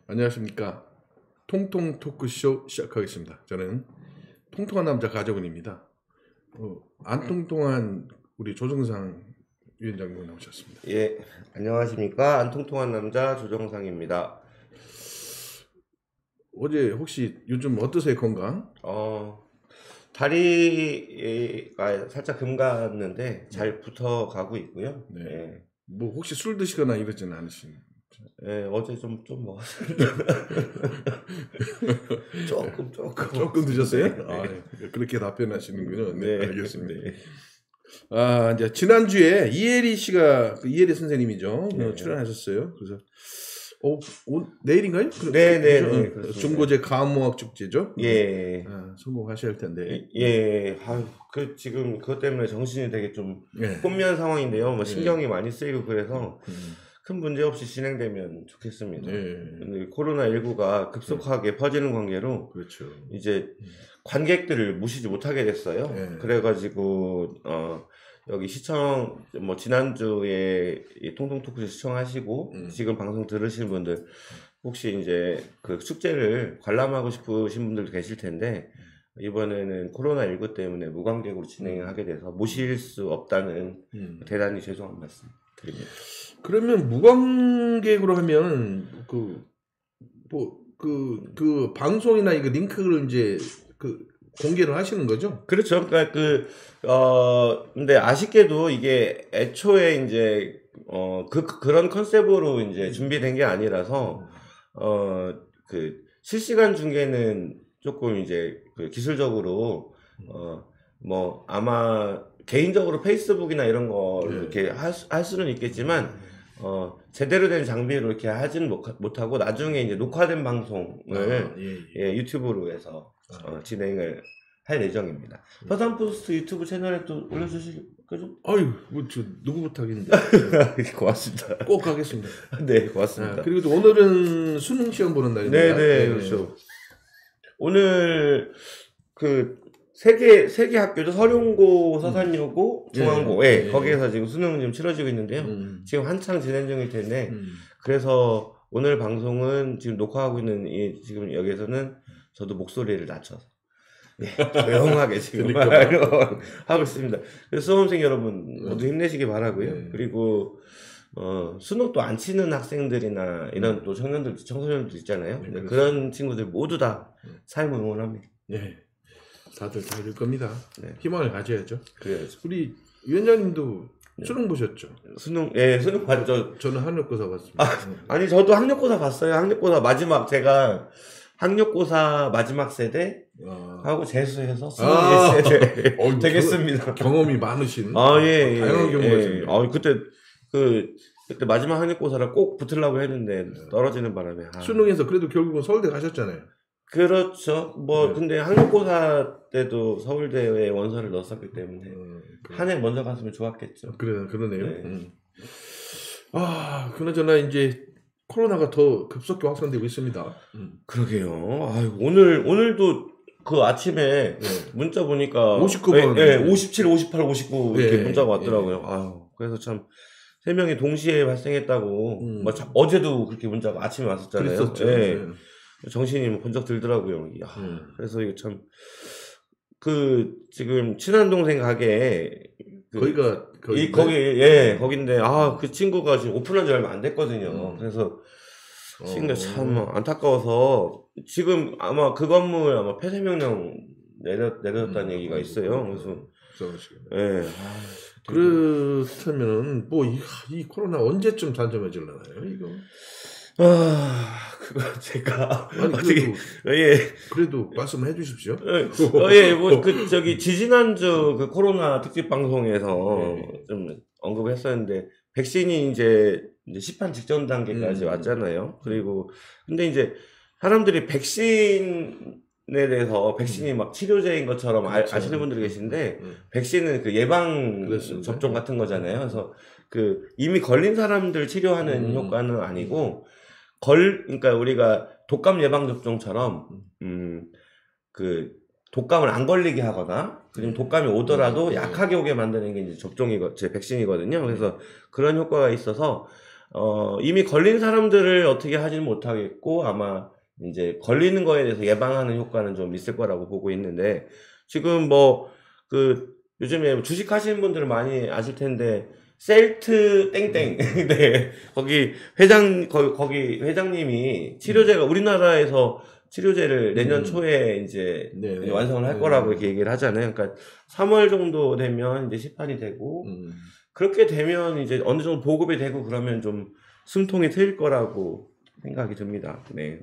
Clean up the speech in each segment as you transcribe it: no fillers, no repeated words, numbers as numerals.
안녕하십니까. 통통 토크쇼 시작하겠습니다. 저는 통통한 남자 가정은입니다. 안 통통한 우리 조정상 위원장님 나오셨습니다. 예, 안녕하십니까. 안 통통한 남자 조정상입니다. 어제 혹시 요즘 어떠세요, 건강? 다리가 살짝 금 갔는데 잘 붙어가고 있고요. 네. 예. 뭐 혹시 술 드시거나 이러지는 않으신? 예, 어제 좀 먹었어요. 조금 드셨어요? 네. 아, 그렇게 답변하시는군요. 네, 네. 알겠습니다. 네. 아, 이제 지난주에 이혜리 씨가 이혜리 선생님이죠. 네. 출연하셨어요. 그래서 내일인가요? 네. 중고제 가음모학 축제죠. 예. 성공하셔야 할 텐데. 예. 지금 그것 때문에 정신이 되게 좀 혼미한 상황인데요. 뭐 신경이 많이 쓰이고 그래서 큰 문제 없이 진행되면 좋겠습니다. 근데 코로나19가 급속하게 퍼지는 관계로 그렇죠. 이제 관객들을 모시지 못하게 됐어요. 그래가지고 여기 시청 뭐 지난주에 이 통통 토크쇼 시청하시고 지금 방송 들으신 분들 혹시 이제 그 축제를 관람하고 싶으신 분들도 계실 텐데 이번에는 코로나19 때문에 무관객으로 진행을 하게 돼서 모실 수 없다는 대단히 죄송한 말씀 드립니다. 그러면 무관객으로 하면 그 방송이나 이거 링크를 이제 공개를 하시는 거죠? 그렇죠. 그러니까 근데 아쉽게도 이게 애초에 이제 그런 컨셉으로 이제 준비된 게 아니라서 그 실시간 중계는 조금 이제 그 기술적으로 뭐 아마 개인적으로 페이스북이나 이런 거 이렇게 할 수는 있겠지만 제대로 된 장비로 이렇게 하지는 못하고 나중에 이제 녹화된 방송을 유튜브로 해서 진행을 할 예정입니다. 서산포스트 유튜브 채널에 또 올려주실 거죠? 아유, 저 누구부터 하겠는데. 고맙습니다. 꼭 가겠습니다. 네, 고맙습니다. 그리고 또 오늘은 수능 시험 보는 날입니다. 네, 그렇죠. 오늘 그 세 개 학교죠. 서룡고, 서산여고, 중앙고. 거기에서 지금 수능 지금 치러지고 있는데요. 지금 한창 진행 중일 텐데, 그래서 오늘 방송은 지금 녹화하고 있는 지금 여기에서는 저도 목소리를 낮춰서 조용하게 지금 하고 있습니다. 그래서 수험생 여러분 모두 힘내시기 바라고요. 그리고 수능도 안 치는 학생들이나 이런 또 청소년들 있잖아요. 그런 친구들 모두 다 삶을 응원합니다. 네. 다들 잘 될 겁니다. 희망을 가져야죠. 그래야죠. 우리 위원장님도 수능 보셨죠? 수능 봤죠. 저는 학력고사 봤습니다. 아니 저도 학력고사 봤어요. 학력고사 마지막 제가 학력고사 마지막 세대 하고 재수해서 수능 세대 되겠습니다. 경험이 많으신. 예. 다양한 경우가 있습니다. 그때 마지막 학력고사를 꼭 붙으려고 했는데 떨어지는 바람에. 수능에서 그래도 결국은 서울대 가셨잖아요. 그렇죠. 근데 학력고사 때도 서울대에 원서를 넣었었기 때문에 한 해 먼저 갔으면 좋았겠죠. 그러네요. 그나저나 이제 코로나가 더 급속히 확산되고 있습니다. 그러게요. 오늘도 그 아침에 문자 보니까 59번, 57, 58, 59 이렇게 문자가 왔더라고요. 그래서 참 3명이 동시에 발생했다고. 어제도 그렇게 문자가 아침에 왔었잖아요. 그랬었죠. 정신이 번쩍 들더라고요. 그래서 이거 참 지금 친한 동생 가게 거긴데 그 친구가 지금 오픈한 지 얼마 안 됐거든요. 그래서 친구가 참 안타까워서 지금 아마 그 건물 아마 폐쇄 명령 내렸다는 얘기가 있어요. 그래서 그렇다면 이 코로나 언제쯤 잠잠해질라나요, 이거? 그거 제가 그래도 말씀을 해주십시오. 지지난주 그 코로나 특집 방송에서 좀 언급했었는데 백신이 이제 시판 직전 단계까지 왔잖아요. 그리고 근데 이제 사람들이 백신에 대해서 백신이 막 치료제인 것처럼 아시는 분들이 계신데 백신은 그 예방 접종 같은 거잖아요. 그래서 이미 걸린 사람들 치료하는 효과는 아니고 그러니까 우리가 독감 예방 접종처럼 독감을 안 걸리게 하거나 그리고 독감이 오더라도 약하게 오게 만드는 게 이제 백신이거든요. 그래서 그런 효과가 있어서 이미 걸린 사람들을 어떻게 하지는 못하겠고, 아마 이제 걸리는 거에 대해서 예방하는 효과는 좀 있을 거라고 보고 있는데, 지금 요즘에 주식 하시는 분들은 많이 아실 텐데, 셀트 땡땡. 네. 거기 회장님이 치료제가 우리나라에서 치료제를 내년 초에 이제 네. 완성을 할 거라고 이렇게 얘기를 하잖아요. 그러니까 3월 정도 되면 이제 시판이 되고, 그렇게 되면 이제 어느 정도 보급이 되고 그러면 좀 숨통이 트일 거라고 생각이 듭니다. 네.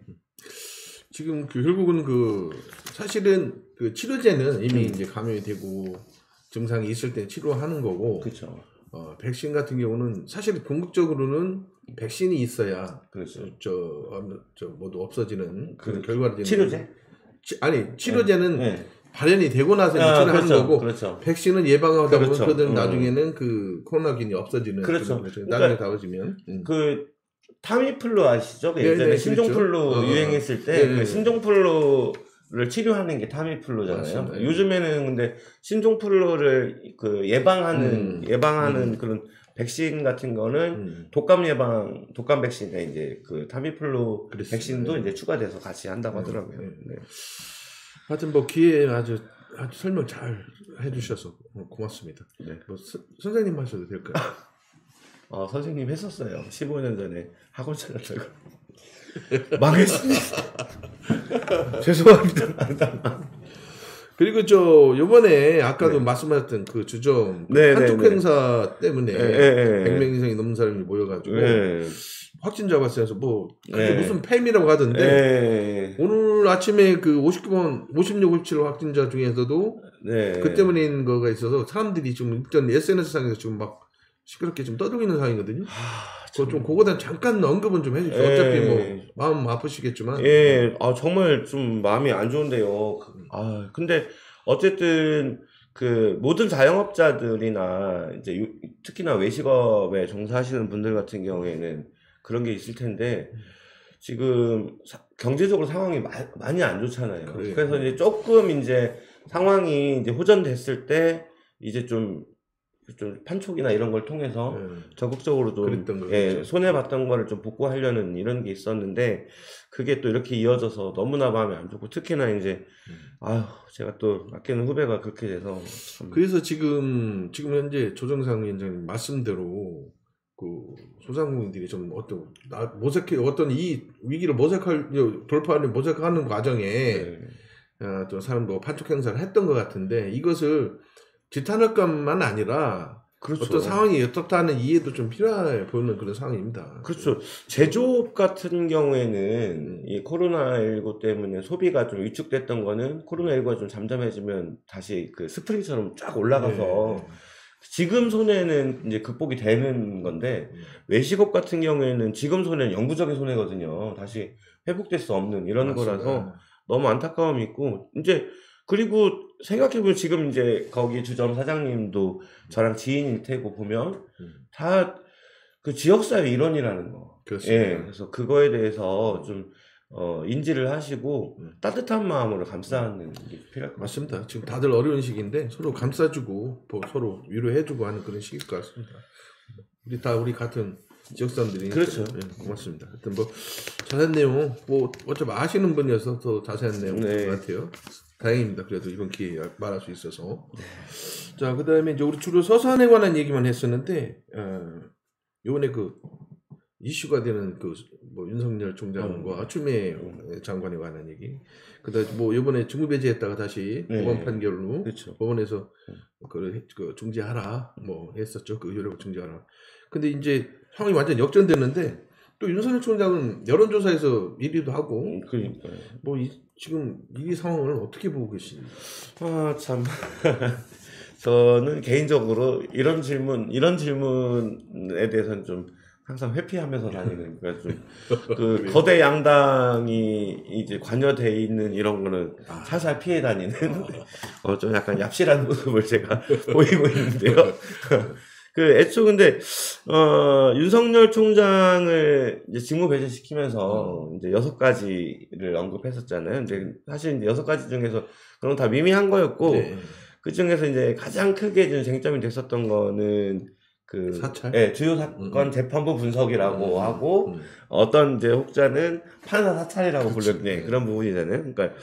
지금 결국은 사실은 치료제는 이미 이제 감염이 되고 증상이 있을 때 치료하는 거고. 그렇죠. 백신 같은 경우는 사실 궁극적으로는 백신이 있어야 그렇죠. 모두 없어지는 그런 그렇죠. 결과를 치료제? 치료제는 네. 발현이 되고 나서 치료하는 그렇죠. 거고, 그렇죠. 백신은 예방하다 보면 그렇죠. 그들은 나중에는 코로나균이 없어지는. 그렇죠. 나중에 그러니까 다워지면. 타미플루 아시죠? 네, 예전에 네, 신종플루 그렇죠. 유행했을 때 네, 네. 신종플루를 치료하는 게 타미플루잖아요. 맞습니다. 요즘에는 근데 신종플루를 예방하는 그런 백신 같은 거는 독감 백신에 이제 타미플루 그렇습니다. 백신도 이제 추가돼서 같이 한다고 하더라고요. 네. 하여튼 기회에 아주 설명 잘 해주셔서 고맙습니다. 네. 선생님 하셔도 될까요? 선생님 했었어요. 15년 전에 학원 차렸다고. 망했습니다. 죄송합니다. 그리고 요번에 아까도 말씀하셨던 주점 한쪽 행사 때문에 100명 이상이 넘는 사람이 모여가지고 확진자가 있어서 그게 무슨 팸이라고 하던데 오늘 아침에 56, 57 확진자 중에서도 그 때문인 거가 있어서 사람들이 지금 일단 SNS상에서 지금 막 시끄럽게 좀 떠들고 상황이거든요. 그거 좀 잠깐 언급은 좀 해주세요. 어차피 마음 아프시겠지만. 정말 좀 마음이 안 좋은데요. 근데 어쨌든 모든 자영업자들이나 이제 특히나 외식업에 종사하시는 분들 같은 경우에는 그런 게 있을 텐데 지금 경제적으로 상황이 많이 안 좋잖아요. 그래요. 그래서 이제 조금 이제 상황이 이제 호전됐을 때 이제 좀 판촉이나 이런 걸 통해서 적극적으로 좀 손해봤던 거를 좀 복구하려는 이런 게 있었는데 그게 또 이렇게 이어져서 너무나 마음이 안 좋고 특히나 이제 제가 또 아끼는 후배가 그렇게 돼서 참. 그래서 지금 현재 조정상 위원장님 말씀대로 소상공인들이 좀 어떤 이 위기를 모색하는 과정에 또 사람도 판촉 행사를 했던 것 같은데 이것을 지탄할것만 아니라 그렇죠. 어떤 상황이 어떻다는 이해도 좀 필요해 보이는 그런 상황입니다. 그렇죠. 제조업 같은 경우에는 이 코로나19 때문에 소비가 좀 위축됐던 거는 코로나19가 좀 잠잠해지면 다시 스프링처럼 쫙 올라가서 지금 손해는 이제 극복이 되는 건데 외식업 같은 경우에는 지금 손해는 영구적인 손해거든요. 다시 회복될 수 없는 이런 맞습니다. 거라서 너무 안타까움이 있고 이제 그리고 생각해보면 지금 이제 거기 주점 사장님도 저랑 지인일 테고 보면 다 지역사회 일원이라는 거. 그렇습니다. 그래서 그거에 대해서 좀 인지를 하시고 따뜻한 마음으로 감싸는 게 필요할 것 같습니다. 맞습니다. 지금 다들 어려운 시기인데 서로 감싸주고 서로 위로해주고 하는 그런 시기일 것 같습니다. 우리 같은 지역 사람들이니까. 그렇죠. 고맙습니다. 하여튼 자세한 내용 어차피 아시는 분이어서 더 자세한 내용인 것 같아요. 다행입니다. 그래도 이번 기회에 말할 수 있어서. 자, 그 다음에 이제 우리 주로 서산에 관한 얘기만 했었는데, 요번에 이슈가 되는 윤석열 총장과 추미애 장관에 관한 얘기. 그 다음에 요번에 중후배제했다가 다시 법원 판결로 그렇죠. 법원에서 중지하라 했었죠. 의료력 중지하라. 근데 이제 상황이 완전 역전됐는데 또 윤석열 총장은 여론조사에서 1위도 하고. 그러니까요. 지금 이 상황을 어떻게 보고 계십니까? 참. 저는 개인적으로 이런 질문에 대해서는 좀 항상 회피하면서 다니는 거야. 좀 거대 양당이 이제 관여돼 있는 이런 거는 살살 피해 다니는 좀 약간 얍실한 모습을 제가 보이고 있는데요. 애초 근데 윤석열 총장을 이제 직무 배제시키면서 이제 6가지를 언급했었잖아요. 근데 사실 이제 6가지 중에서 그런 다 미미한 거였고 그 중에서 이제 가장 크게 좀 쟁점이 됐었던 거는 그 사찰? 예, 주요 사건 재판부 분석이라고 하고 어떤 이제 혹자는 판사 사찰이라고 부르는 예, 그런 부분이잖아요. 그러니까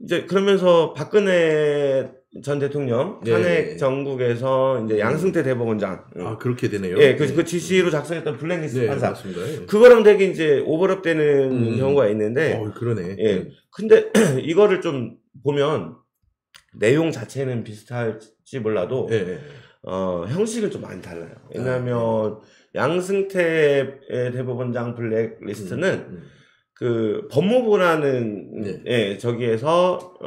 이제 그러면서 박근혜 전 대통령 탄핵 정국에서 이제 양승태 대법원장 그렇게 되네요. 예, 그 지시로 작성했던 블랙리스트 판사 맞습니다. 예. 그거랑 되게 이제 오버랩되는 경우가 있는데 그러네. 예. 근데 이거를 좀 보면 내용 자체는 비슷할지 몰라도 형식은 좀 많이 달라요. 왜냐하면 양승태 대법원장 블랙리스트는 그 법무부라는 예, 저기에서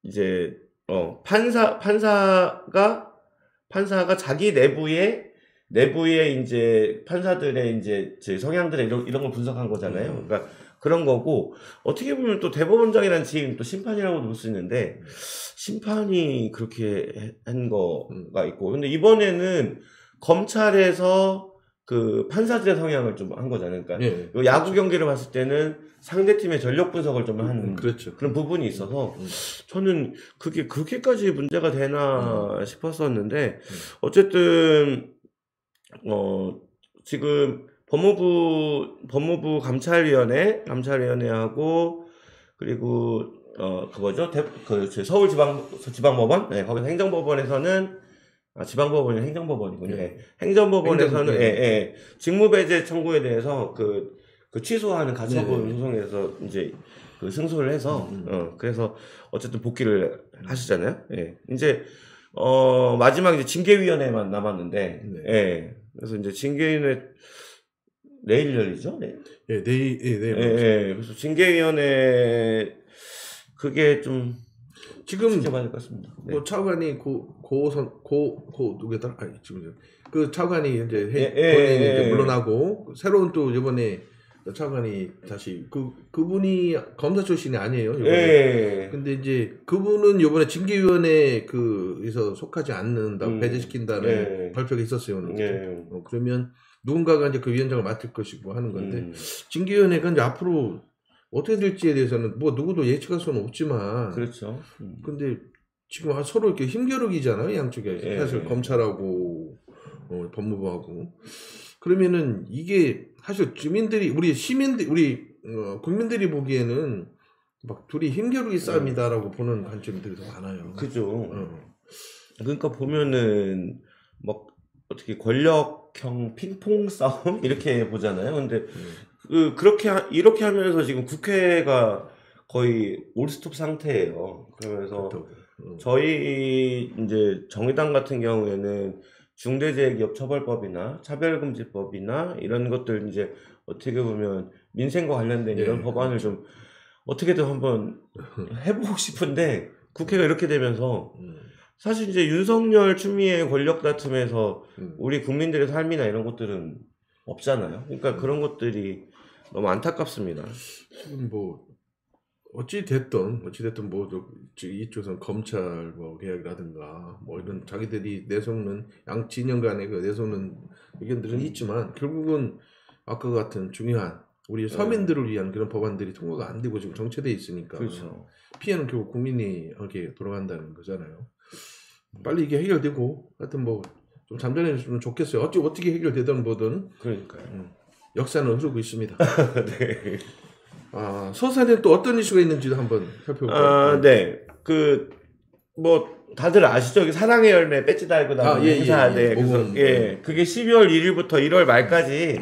이제 판사가 자기 내부에 이제 판사들의 이제 성향들의 이런 걸 분석한 거잖아요. 그러니까 그런 거고 어떻게 보면 또 대법원장이라는 지금 또 심판이라고도 볼 수 있는데 심판이 그렇게 한 거가 있고 근데 이번에는 검찰에서 그 판사들의 성향을 좀 한 거잖아요. 그러니까 야구 경기를 봤을 때는 상대팀의 전력 분석을 좀 하는 그런 부분이 있어서 저는 그게 그렇게까지 문제가 되나 싶었었는데 어쨌든 지금 법무부 감찰위원회하고 그리고 그거죠 서울지방법원 거기서 행정법원에서는 지방법원이 행정법원이군요. 행정법원에서는 직무배제 청구에 대해서 그 취소하는 가처분 소송에서 이제 그 승소를 해서 그래서 어쨌든 복귀를 하시잖아요. 이제 마지막 이제 징계위원회만 남았는데 그래서 이제 징계위원회 내일 열리죠? 내일. 그래서 징계위원회 그게 좀 지금 지켜봐야 될 것 같습니다. 뭐 차관이 누구였더라? 지금 그 차관이 이제 본인이 이제 물러나고 새로운 또 이번에 차관이 다시 그분이 검사 출신이 아니에요. 근데 이제 그분은 이번에 징계위원회 그에서 속하지 않는다, 배제시킨다는 발표가 있었어요. 그러면 누군가가 이제 그 위원장을 맡을 것이고 하는 건데 징계위원회가 이제 앞으로 어떻게 될지에 대해서는 뭐 누구도 예측할 수는 없지만 그렇죠. 근데 지금 서로 이렇게 힘겨루기잖아요, 양쪽에. 사실 검찰하고 법무부하고. 그러면은 이게 사실 우리 국민들이 보기에는 막 둘이 힘겨루기 싸움이다라고 보는 관점들이 더 많아요. 그죠. 그러니까 보면은 막 어떻게 권력형 핑퐁 싸움 이렇게 보잖아요. 근데 이렇게 하면서 지금 국회가 거의 올스톱 상태예요. 그러면서 저희 이제 정의당 같은 경우에는 중대재해기업처벌법이나 차별금지법이나 이런 것들 이제 어떻게 보면 민생과 관련된 이런 법안을 좀 어떻게든 한번 해보고 싶은데 국회가 이렇게 되면서 사실 이제 윤석열 추미애 권력 다툼에서 우리 국민들의 삶이나 이런 것들은 없잖아요. 그러니까 그런 것들이 너무 안타깝습니다. 지금 뭐 어찌 됐든 뭐 이쪽에서는 검찰 뭐 개혁이라든가 뭐 이런 자기들이 내세우는 양 진영 간의 그 내세우는 의견들은 있지만 결국은 아까 같은 중요한 우리 서민들을 위한 그런 법안들이 통과가 안 되고 지금 정체돼 있으니까 그렇죠. 피해는 결국 국민이 이렇게 돌아간다는 거잖아요. 빨리 이게 해결되고 하여튼 뭐 좀 잠잠해주면 좋겠어요. 어떻게 해결되든 뭐든 그러니까요. 역사는 흐르고 있습니다. 네. 서산에 또 어떤 이슈가 있는지도 한번 살펴볼까요? 네. 뭐 다들 아시죠? 사랑의 열매 배지 달고 나가는 행사. 그게 12월 1일부터 1월 말까지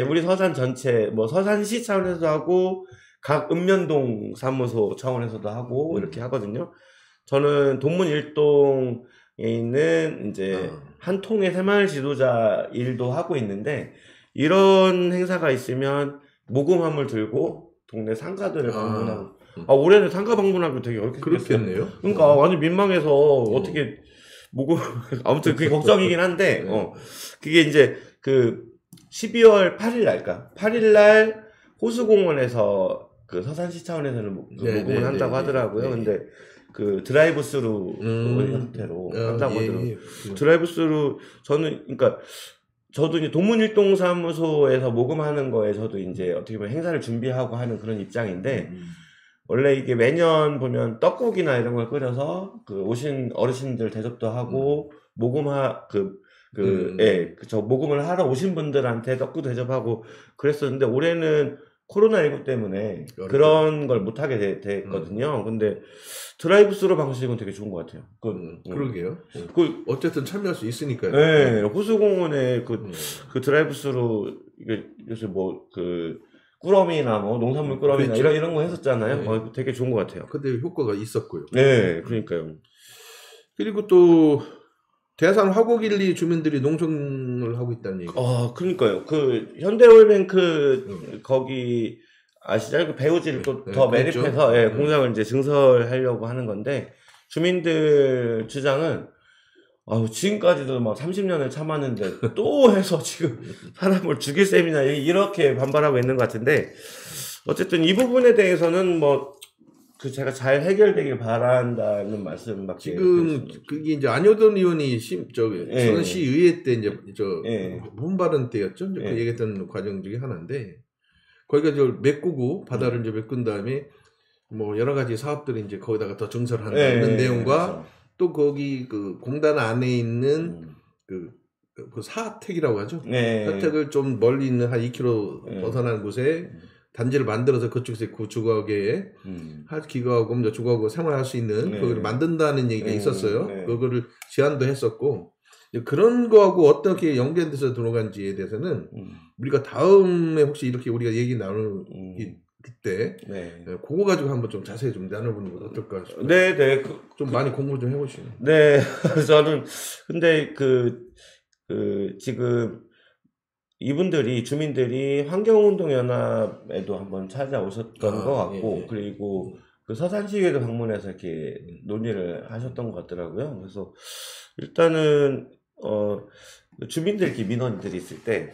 우리 서산 전체 뭐 서산시 차원에서도 하고 각 읍면동 사무소 차원에서도 하고 이렇게 하거든요. 저는 동문 일동에 있는 이제 한 통의 새마을 지도자 일도 하고 있는데 이런 행사가 있으면 모금함을 들고 동네 상가들을 방문하고 올해는 상가 방문하기 되게 어렵게 그렇겠네요. 그러니까 완전 민망해서 어떻게 모금 아무튼 그게 걱정이긴 한데 그게 이제 그 12월 8일 날까 8일 날 호수공원에서 그 서산시 차원에서는 모금을 한다고 하더라고요. 근데 그 드라이브 스루 형태로 한다고 하더라고요. 드라이브 스루 저도 이제 동문일동사무소에서 모금하는 거에 저도 이제 어떻게 보면 행사를 준비하고 하는 그런 입장인데 원래 이게 매년 보면 떡국이나 이런 걸 끓여서 그 오신 어르신들 대접도 하고 저 모금을 하러 오신 분들한테 떡도 대접하고 그랬었는데 올해는 코로나19 때문에 그런 걸 못하게 됐거든요. 근데 드라이브스루 방식은 되게 좋은 것 같아요. 그러게요. 어쨌든 참여할 수 있으니까요. 네, 호수공원에 그 드라이브스루, 요새 꾸러미나 농산물 꾸러미나 그렇죠. 이런 거 했었잖아요. 네. 되게 좋은 것 같아요. 근데 효과가 있었고요. 네, 그러니까요. 그리고 또, 대산 화곡일리 주민들이 농성을 하고 있다는 얘기. 그러니까요. 현대오일뱅크 거기 아시죠? 그 배우지를 또 더 매립해서 공장을 이제 증설하려고 하는 건데 주민들 주장은 지금까지도 막 30년을 참았는데 또 해서 지금 사람을 죽일 셈이냐 이렇게 반발하고 있는 것 같은데 어쨌든 이 부분에 대해서는 제가 잘 해결되길 바란다는 말씀밖에. 지금 그게 이제 안효돈 의원이 서울시의회 때 이제 본발언 때였죠. 그 얘기했던 과정 중에 하나인데 거기가 메꾸고 바다를 이제 메꾼 다음에 여러 가지 사업들을 이제 거기다가 더 증설한다는 내용과 그렇죠. 또 거기 그 공단 안에 있는 그 사택이라고 하죠. 사택을 좀 멀리 있는 한 2km 벗어난 곳에 단지를 만들어서 그쪽에서 주거하게 기거하고 주거하고 생활할 수 있는 그걸 만든다는 얘기가 있었어요. 그거를 제안도 했었고 그런 거하고 어떻게 연결돼서 들어간지에 대해서는 우리가 다음에 혹시 이렇게 우리가 얘기 나눌 때 그거 가지고 한번 좀 자세히 좀 나눠보는 건 어떨까 싶어요. 네. 좀 많이 공부 좀 해보시죠. 네, 저는 근데 지금 이분들이 주민들이 환경운동연합에도 한번 찾아오셨던 것 같고 그리고 그 서산시의회도 방문해서 이렇게 논의를 하셨던 것 같더라고요. 그래서 일단은 주민들끼리 민원들이 있을 때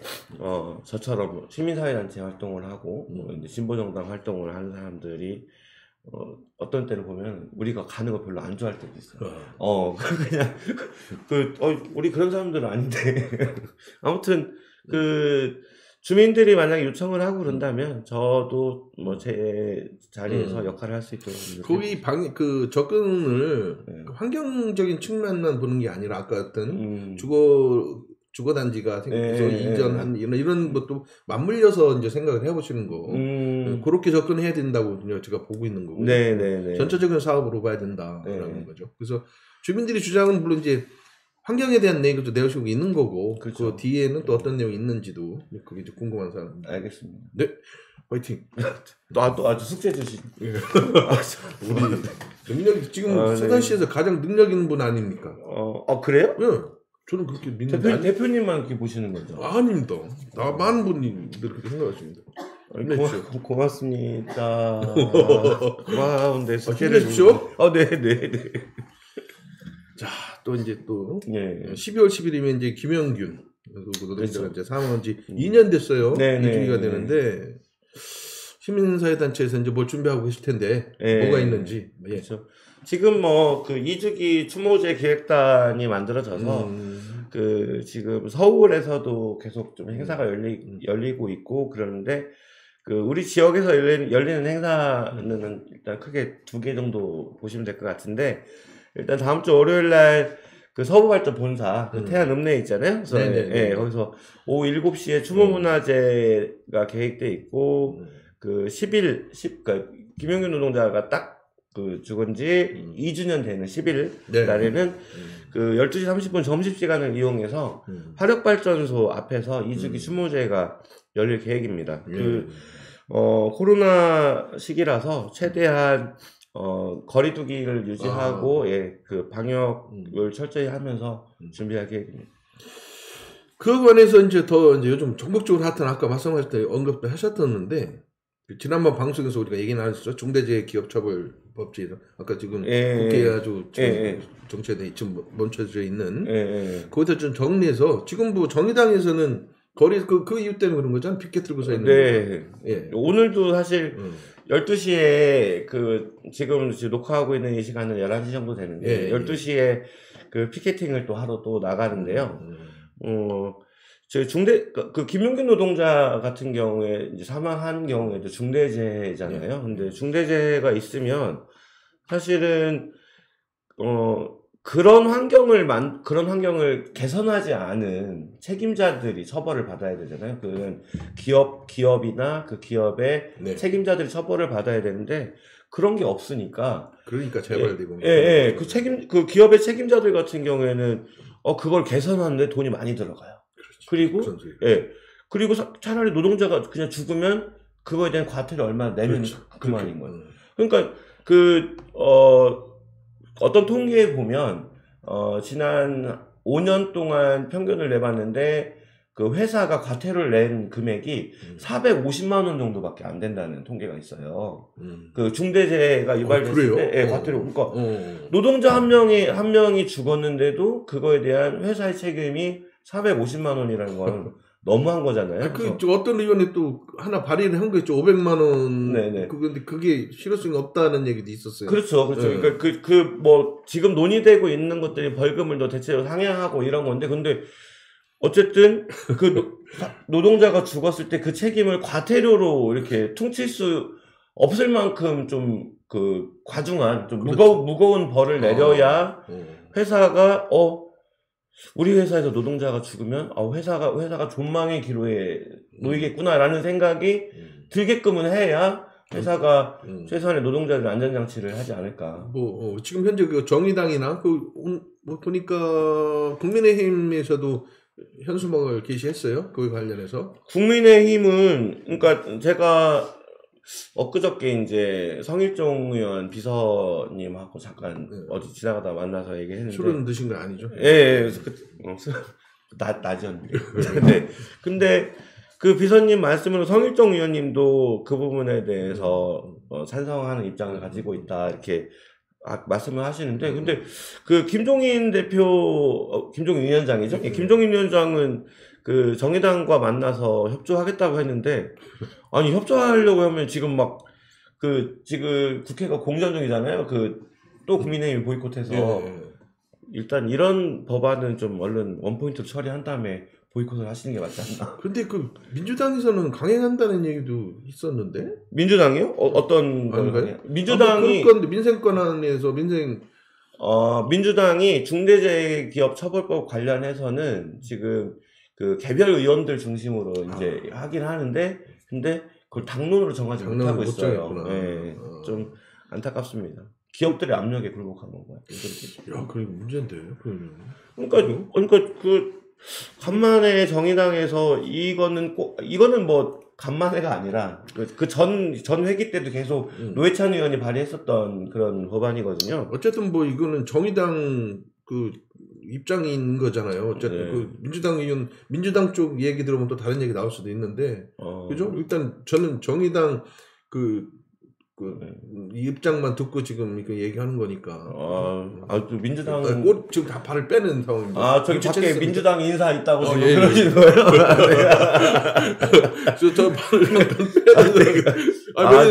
저처럼 시민사회단체 활동을 하고 이제 진보정당 활동을 하는 사람들이 어떤 때를 보면 우리가 가는 거 별로 안 좋아할 때도 있어요. 그냥 우리 그런 사람들은 아닌데 아무튼 주민들이 만약에 요청을 하고 그런다면 저도 제 자리에서 역할을 할 수 있도록 거기 접근을 환경적인 측면만 보는 게 아니라 아까 어떤 주거단지가 생겨서 이전한 이런 것도 맞물려서 이제 생각을 해보시는 거 그렇게 접근해야 된다고 제가 보고 있는 거고 전체적인 사업으로 봐야 된다라는 거죠. 그래서 주민들이 주장은 물론 이제 환경에 대한 내용도 내시고 있는 거고 그렇죠. 그 뒤에는 또 어떤 내용이 있는지도 그게 이제 궁금한 사람. 알겠습니다. 네, 화이팅. 또 아주 숙제 주시. 우리 능력 지금 서산시에서 가장 능력 있는 분 아닙니까? 그래요? 네. 저는 그렇게 믿는 대표님만 그렇게 보시는 거죠? 아닙니다. 많은 분들이 그렇게 생각하십니다. 고맙습니다. 고마운데 힘내십시오. 네. 자, 또 이제 12월 10일이면 이제 김영균 노동자가 이제 사망한 지 2년 됐어요. 2주기가 되는데 시민사회단체에서 이제 뭘 준비하고 계실 텐데 뭐가 있는지. 그렇죠. 지금 그 2주기 추모제 기획단이 만들어져서 지금 서울에서도 계속 좀 행사가 열리고 있고 그러는데 우리 지역에서 열리는 행사는 일단 크게 2개 정도 보시면 될 것 같은데 일단 다음 주 월요일 날 서부발전 본사 태안 읍내에 있잖아요. 그래서 거기서 오후 7시에 추모문화제가 계획돼 있고 10일 김영균 노동자가 딱 죽은 지 2주년 되는 10일 날에는 12시 30분 점심시간을 이용해서 화력발전소 앞에서 2주기 추모제가 열릴 계획입니다. 코로나 시기라서 최대한 거리두기를 유지하고 방역을 철저히 하면서 준비할 계획입니다. 그 관해서 이제 요즘 전국적으로 핫한 아까 말씀하실 때 언급도 하셨었는데 지난번 방송에서 우리가 얘기 나눴죠. 중대재해기업처벌법제 아까 지금 국회에 아주 정체돼 지금 멈춰져 있는 거기서 좀 정리해서 지금 정의당에서는 그 이유 때문에 그런 거잖아. 피켓 들고 서 있는 거. 오늘도 사실 12시에 지금 녹화하고 있는 이 시간은 11시 정도 되는데 12시에 피켓팅을 또 하러 또 나가는데요. 김용균 노동자 같은 경우에 이제 사망한 경우에도 중대재해잖아요. 근데 중대재해가 있으면 사실은 그런 환경을 개선하지 않은 책임자들이 처벌을 받아야 되잖아요. 그건 기업이나 그 기업의 네. 책임자들이 처벌을 받아야 되는데 그런 게 없으니까. 그러니까 재발되고. 예. 그 기업의 책임자들 같은 경우에는 그걸 개선하는데 돈이 많이 들어가요. 그렇죠. 그리고 차라리 노동자가 그냥 죽으면 그거에 대한 과태료 얼마 내면 그렇죠. 그만인 거예요. 그러니까 어떤 통계에 보면 지난 5년 동안 평균을 내봤는데 그 회사가 과태료를 낸 금액이 450만 원 정도밖에 안 된다는 통계가 있어요. 그 중대재해가 유발됐을 때 과태료. 그러니까 노동자 한 명이 죽었는데도 그거에 대한 회사의 책임이 450만 원이라는 건 너무한 거잖아요. 어떤 의원이 또 하나 발의를 한 거 있죠. 500만 원. 네네. 근데 그게 실효성이 없다는 얘기도 있었어요. 그렇죠. 네. 그러니까 지금 논의되고 있는 것들이 벌금을 더 대체로 상향하고 이런 건데, 근데 어쨌든 노동자가 죽었을 때 그 책임을 과태료로 이렇게 퉁칠 수 없을 만큼 좀 과중한 좀 그렇죠. 무거운 벌을 내려야 회사가 우리 회사에서 노동자가 죽으면 회사가 존망의 기로에 놓이겠구나라는 생각이 들게끔은 해야 회사가 최소한의 노동자들 안전장치를 하지 않을까. 지금 현재 정의당이나 보니까 국민의힘에서도 현수막을 게시했어요. 그에 관련해서. 국민의힘은 그러니까 제가 엊그저께 이제 성일종 의원 비서님하고 잠깐 어디 지나가다 만나서 얘기했는데 술은 드신 거 아니죠? 예, 낮이었는데. 근데 그 비서님 말씀으로 성일종 의원님도 그 부분에 대해서 찬성하는 입장을 가지고 있다 이렇게 말씀을 하시는데, 근데 그 김종인 위원장이죠? 김종인 위원장은 그 정의당과 만나서 협조하겠다고 했는데, 아니 협조하려고 하면 지금 지금 국회가 공전 중이잖아요. 또 국민의힘이 보이콧해서 일단 이런 법안은 좀 얼른 원포인트로 처리한 다음에 보이콧을 하시는 게 맞지 않나? 근데 민주당에서는 강행한다는 얘기도 있었는데? 민주당이요? 어떤 건가요? 민주당이 민생권안에서 민주당이 중대재해기업처벌법 관련해서는 지금 그 개별 의원들 중심으로 이제 하긴 하는데, 근데 그걸 당론으로 정하지 못하고 있어요. 네, 좀 안타깝습니다. 기업들의 압력에 굴복한 건가요? 야, 그게 문제인데. 그러니까 간만에 정의당에서 이거는 간만에가 아니라 전 회기 때도 계속 노회찬 의원이 발의했었던 그런 법안이거든요. 어쨌든 이거는 정의당 입장인 거잖아요. 어쨌든 민주당 쪽 얘기 들으면 또 다른 얘기 나올 수도 있는데, 그죠? 일단 저는 정의당 이 입장만 듣고 지금 이거 얘기하는 거니까. 또 민주당은 지금 다 발을 빼는 상황입니다. 저기 밖에 민주당 인사 있다고 지금 그러시는 거예요? 저 발을 빼는.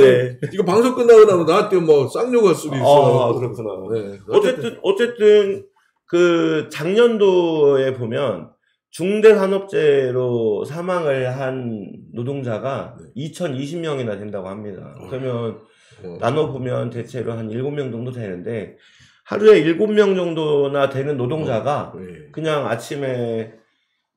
네. 이거 방송 끝나고 나면 나한테 쌍욕할 수도 있어. 그렇구나. 네. 어쨌든 작년도에 보면 중대산업재해로 사망을 한 노동자가 2020명이나 된다고 합니다. 그러면 나눠보면 대체로 한 7명 정도 되는데, 하루에 7명 정도나 되는 노동자가 그냥 아침에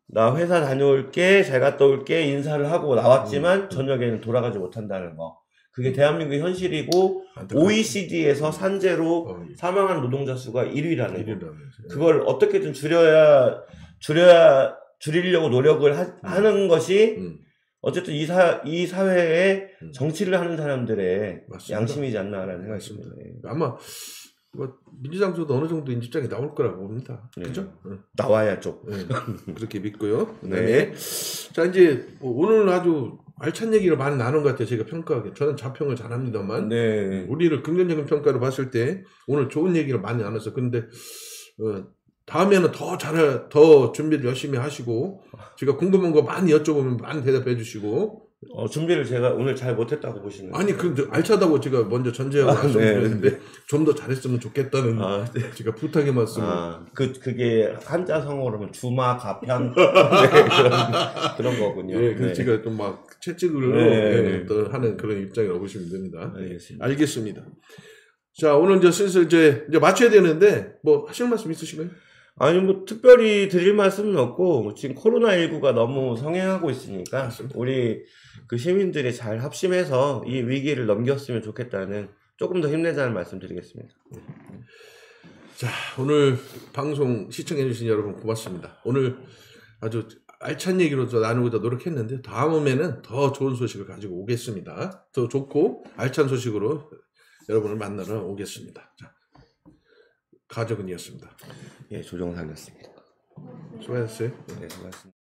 나 회사 다녀올게, 잘 갔다 올게 인사를 하고 나왔지만 저녁에는 돌아가지 못한다는 거. 그게 대한민국의 현실이고 OECD에서 산재로 사망한 노동자 수가 1위라는 거. 그걸 어떻게든 줄이려고 노력을 하는 것이 어쨌든 이 사회에 정치를 하는 사람들의 맞습니다. 양심이지 않나라는 생각이 듭니다. 아마 민주당도 어느 정도 입장이 나올 거라고 봅니다. 그죠? 나와야죠. 그렇게 믿고요. 네. 자, 이제 오늘 아주 알찬 얘기를 많이 나눈 것 같아요. 제가 평가하기에. 저는 자평을 잘합니다만 우리를 긍정적인 평가로 봤을 때 오늘 좋은 얘기를 많이 나눴어요. 근데 다음에는 더 준비를 열심히 하시고, 제가 궁금한 거 많이 여쭤보면 많이 대답해 주시고. 준비를 제가 오늘 잘 못했다고 보시는. 아니, 근데 알차다고 제가 먼저 전제하고 말씀드렸는데, 좀 더 잘했으면 좋겠다는 제가 부탁의 말씀을. 그게 한자 성어로는 주마가편. 그런 거군요. 그래서 제가 좀 채찍을 또 하는 그런 입장이라고 보시면 됩니다. 알겠습니다. 알겠습니다. 자, 오늘 이제 슬슬 이제 맞춰야 되는데 뭐 하실 말씀 있으신가요? 아니 뭐 특별히 드릴 말씀은 없고 지금 코로나19가 너무 성행하고 있으니까 맞습니다. 우리 그 시민들이 잘 합심해서 이 위기를 넘겼으면 좋겠다는 조금 더 힘내자는 말씀 드리겠습니다. 자, 오늘 방송 시청해주신 여러분 고맙습니다. 오늘 아주 알찬 얘기로 나누고자 노력했는데 다음에는 더 좋은 소식을 가지고 오겠습니다. 더 좋고 알찬 소식으로 여러분을 만나러 오겠습니다. 자, 가족은이었습니다. 예, 조정상이었습니다. 수고하셨어요. 네, 수고하셨습니다.